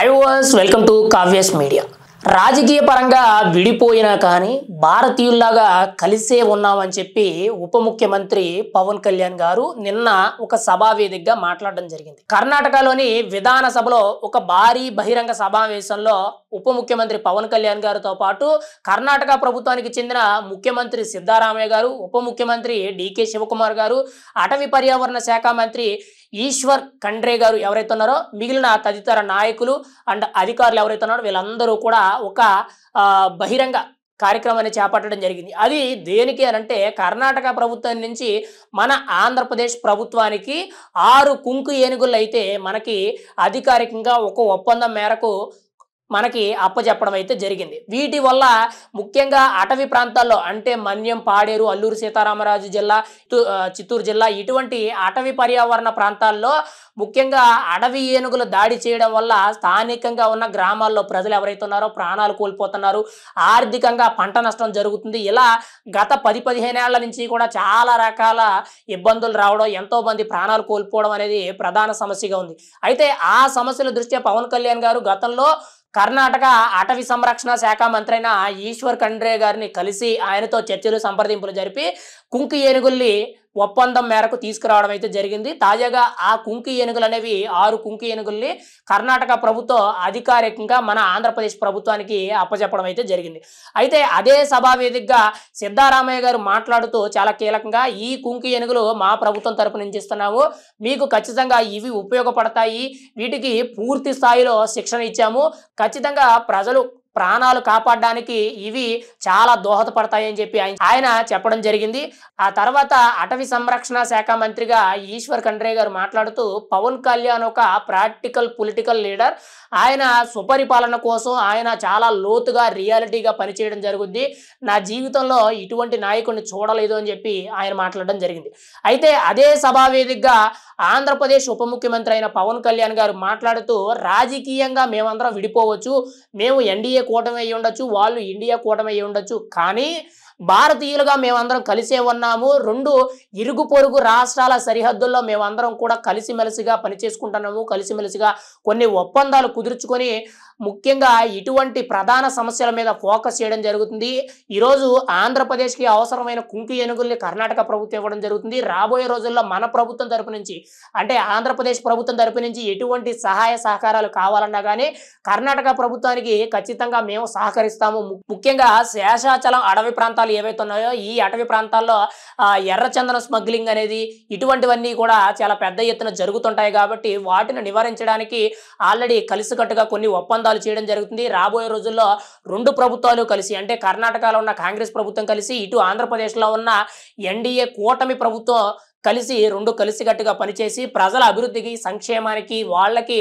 High was welcome to Kavya's media. రాజకీయ పరంగా విడిపోయినా కానీ భారతీయుల్లాగా కలిసే ఉన్నామని చెప్పి ఉప ముఖ్యమంత్రి పవన్ కళ్యాణ్ గారు నిన్న ఒక సభా వేదికగా మాట్లాడడం జరిగింది. కర్ణాటకలోని విధానసభలో ఒక భారీ బహిరంగ సమావేశంలో ఉప ముఖ్యమంత్రి పవన్ కళ్యాణ్ గారితో పాటు కర్ణాటక ప్రభుత్వానికి చెందిన ముఖ్యమంత్రి సిద్ధరామయ్య గారు, ఉప ముఖ్యమంత్రి డికే శివకుమార్ గారు, అటవీ పర్యావరణ శాఖ మంత్రి ఈశ్వర్ ఖండ్రే గారు ఎవరైతే ఉన్నారో మిగిలిన తదితర నాయకులు అండ్ అధికారులు ఎవరైతే ఉన్నారో వీళ్ళందరూ కూడా ఒక బహిరంగ కార్యక్రమాన్ని చేపట్టడం జరిగింది. అది దేనికి అని అంటే కర్ణాటక ప్రభుత్వం నుంచి మన ఆంధ్రప్రదేశ్ ప్రభుత్వానికి 6 కుంకు ఏనుగులు అయితే మనకి అధికారికంగా ఒక ఒప్పందం మేరకు మనకి అప్పచెప్పడం అయితే జరిగింది. వీటి వల్ల ముఖ్యంగా అటవీ ప్రాంతాల్లో అంటే మన్యం, పాడేరు, అల్లూరు సీతారామరాజు జిల్లా, చిత్తూరు జిల్లా ఇటువంటి అటవీ పర్యావరణ ప్రాంతాల్లో ముఖ్యంగా అడవి ఏనుగులు దాడి చేయడం వల్ల స్థానికంగా ఉన్న గ్రామాల్లో ప్రజలు ఎవరైతే ఉన్నారో ప్రాణాలు కోల్పోతున్నారు, ఆర్థికంగా పంట నష్టం జరుగుతుంది. ఇలా గత 10-15 ఏళ్ల నుంచి కూడా చాలా రకాల ఇబ్బందులు రావడం, ఎంతో మంది ప్రాణాలు కోల్పోవడం అనేది ప్రధాన సమస్యగా ఉంది. అయితే ఆ సమస్యల దృష్ట్యా పవన్ కళ్యాణ్ గారు గతంలో కర్ణాటక అటవీ సంరక్షణ శాఖ మంత్రి అయిన ఈశ్వర్ ఖండ్రే గారిని కలిసి ఆయనతో చర్చలు సంప్రదింపులు జరిపి కుంకు ఏనుగుల్ని ఒప్పందం మేరకు తీసుకురావడం అయితే జరిగింది. తాజాగా ఆ కుంకు ఏనుగులు అనేవి 6 కుంకు ఏనుగుల్ని కర్ణాటక ప్రభుత్వం అధికారికంగా మన ఆంధ్రప్రదేశ్ ప్రభుత్వానికి అప్పచెప్పడం అయితే జరిగింది. అయితే అదే సభా వేదికగా సిద్ధరామయ్య గారు మాట్లాడుతూ చాలా కీలకంగా ఈ కుంకు ఏనుగులు మా ప్రభుత్వం తరపు నుంచి ఇస్తున్నాము, మీకు ఖచ్చితంగా ఇవి ఉపయోగపడతాయి, వీటికి పూర్తి స్థాయిలో శిక్షణ ఇచ్చాము, ఖచ్చితంగా ప్రజలు ప్రాణాలు కాపాడడానికి ఇవి చాలా దోహదపడతాయని చెప్పి ఆయన చెప్పడం జరిగింది. ఆ తర్వాత అటవీ సంరక్షణ శాఖ మంత్రిగా ఈశ్వర్ ఖండ్రే గారు మాట్లాడుతూ పవన్ కళ్యాణ్ ఒక ప్రాక్టికల్ పొలిటికల్ లీడర్, ఆయన సుపరిపాలన కోసం ఆయన చాలా లోతుగా రియాలిటీగా పనిచేయడం జరుగుద్ది, నా జీవితంలో ఇటువంటి నాయకుడిని చూడలేదు అని చెప్పి ఆయన మాట్లాడడం జరిగింది. అయితే అదే సభా వేదికగా ఆంధ్రప్రదేశ్ ఉప ముఖ్యమంత్రి అయిన పవన్ కళ్యాణ్ గారు మాట్లాడుతూ రాజకీయంగా మేమందరం విడిపోవచ్చు, మేము ఎన్డీఏ కూటమి అయి ఉండొచ్చు, వాళ్ళు ఇండియా కూటమి అయి ఉండొచ్చు, కానీ భారతీయులుగా మేమందరం కలిసే ఉన్నాము, 2 ఇరుగు పొరుగు రాష్ట్రాల సరిహద్దుల్లో మేమందరం కూడా కలిసిమెలిసిగా పనిచేసుకుంటున్నాము, కలిసిమెలిసిగా కొన్ని ఒప్పందాలు కుదుర్చుకొని ముఖ్యంగా ఇటువంటి ప్రధాన సమస్యల మీద ఫోకస్ చేయడం జరుగుతుంది. ఈరోజు ఆంధ్రప్రదేశ్కి అవసరమైన కుంకు ఏనుగుల్ని కర్ణాటక ప్రభుత్వం ఇవ్వడం జరుగుతుంది. రాబోయే రోజుల్లో మన ప్రభుత్వం తరపు నుంచి అంటే ఆంధ్రప్రదేశ్ ప్రభుత్వం తరపు నుంచి ఎటువంటి సహాయ సహకారాలు కావాలన్నా కానీ కర్ణాటక ప్రభుత్వానికి ఖచ్చితంగా మేము సహకరిస్తాము. ముఖ్యంగా శేషాచలం అడవి ప్రాంతాలు ఏవైతే ఉన్నాయో ఈ అటవీ ప్రాంతాల్లో ఎర్రచందన స్మగ్లింగ్ అనేది ఇటువంటివన్నీ కూడా చాలా పెద్ద ఎత్తున జరుగుతుంటాయి కాబట్టి వాటిని నివారించడానికి ఆల్రెడీ కలిసికట్టుగా కొన్ని ఒప్పందాలు చేయడం జరుగుతుంది. రాబోయే రోజుల్లో 2 ప్రభుత్వాలు కలిసి అంటే కర్ణాటకలో ఉన్న కాంగ్రెస్ ప్రభుత్వం కలిసి ఇటు ఆంధ్రప్రదేశ్లో ఉన్న ఎన్డీఏ కూటమి ప్రభుత్వం కలిసి 2 కలిసికట్టుగా పనిచేసి ప్రజల అభివృద్ధికి, సంక్షేమానికి, వాళ్ళకి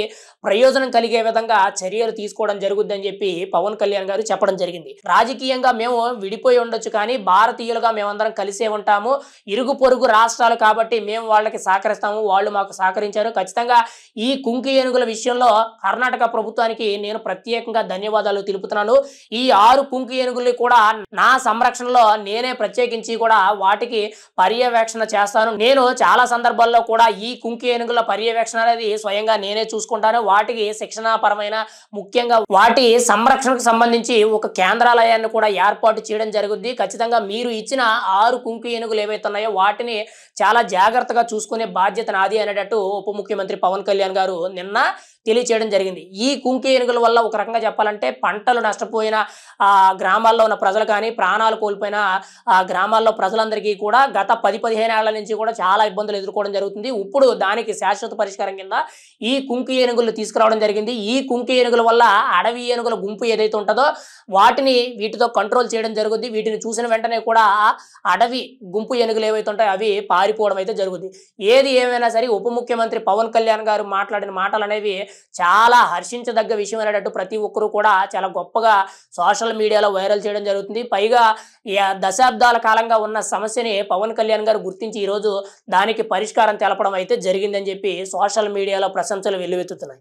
ప్రయోజనం కలిగే విధంగా చర్యలు తీసుకోవడం జరుగుద్దని చెప్పి పవన్ కళ్యాణ్ గారు చెప్పడం జరిగింది. రాజకీయంగా మేము విడిపోయి ఉండొచ్చు కానీ భారతీయులుగా మేమందరం కలిసే ఉంటాము, ఇరుగు పొరుగు రాష్ట్రాలు కాబట్టి మేము వాళ్ళకి సహకరిస్తాము, వాళ్ళు మాకు సహకరించారు, ఖచ్చితంగా ఈ కుంకు ఏనుగుల విషయంలో కర్ణాటక ప్రభుత్వానికి నేను ప్రత్యేకంగా ధన్యవాదాలు తెలుపుతున్నాను. ఈ 6 కుంకు ఏనుగుల్ని కూడా నా సంరక్షణలో నేనే ప్రత్యేకించి కూడా వాటికి పర్యవేక్షణ చేస్తాను. నేను చాలా సందర్భాల్లో కూడా ఈ కుంకు ఏనుగుల పర్యవేక్షణ అనేది స్వయంగా నేనే చూసుకుంటాను. వాటికి శిక్షణాపరమైన ముఖ్యంగా వాటి సంరక్షణకు సంబంధించి ఒక కేంద్రాలయాన్ని కూడా ఏర్పాటు చేయడం జరుగుద్ది. ఖచ్చితంగా మీరు ఇచ్చిన 6 కుంకు ఏనుగులు ఏవైతే ఉన్నాయో వాటిని చాలా జాగ్రత్తగా చూసుకునే బాధ్యత నాది అనేటట్టు ఉప ముఖ్యమంత్రి పవన్ కళ్యాణ్ గారు నిన్న తెలియచేయడం జరిగింది. ఈ కుంకు ఏనుగుల వల్ల ఒక రకంగా చెప్పాలంటే పంటలు నష్టపోయిన గ్రామాల్లో ఉన్న ప్రజలు కానీ ప్రాణాలు కోల్పోయిన గ్రామాల్లో ప్రజలందరికీ కూడా గత 10-15 ఏళ్ల నుంచి కూడా చాలా ఇబ్బందులు ఎదుర్కోవడం జరుగుతుంది. ఇప్పుడు దానికి శాశ్వత పరిష్కారం కింద ఈ కుంకు ఏనుగులు తీసుకురావడం జరిగింది. ఈ కుంకు ఏనుగుల వల్ల అడవి ఏనుగుల గుంపు ఏదైతే ఉంటుందో వీటితో కంట్రోల్ చేయడం జరుగుద్ది. వీటిని చూసిన వెంటనే కూడా అడవి గుంపు ఏనుగులు ఏవైతే ఉంటాయో అవి పారిపోవడం అయితే జరుగుద్ది. ఏది ఏమైనా సరే ఉప ముఖ్యమంత్రి పవన్ కళ్యాణ్ గారు మాట్లాడిన మాటలు అనేవి చాలా హర్షించదగ్గ విషయం అనేటట్టు ప్రతి ఒక్కరూ కూడా చాలా గొప్పగా సోషల్ మీడియాలో వైరల్ చేయడం జరుగుతుంది. పైగా దశాబ్దాల కాలంగా ఉన్న సమస్యని పవన్ కళ్యాణ్ గారు గుర్తించి ఈరోజు దానికి పరిష్కారం తెలపడం అయితే జరిగిందని చెప్పి సోషల్ మీడియాలో ప్రశంసలు వెల్లువెత్తుతున్నాయి.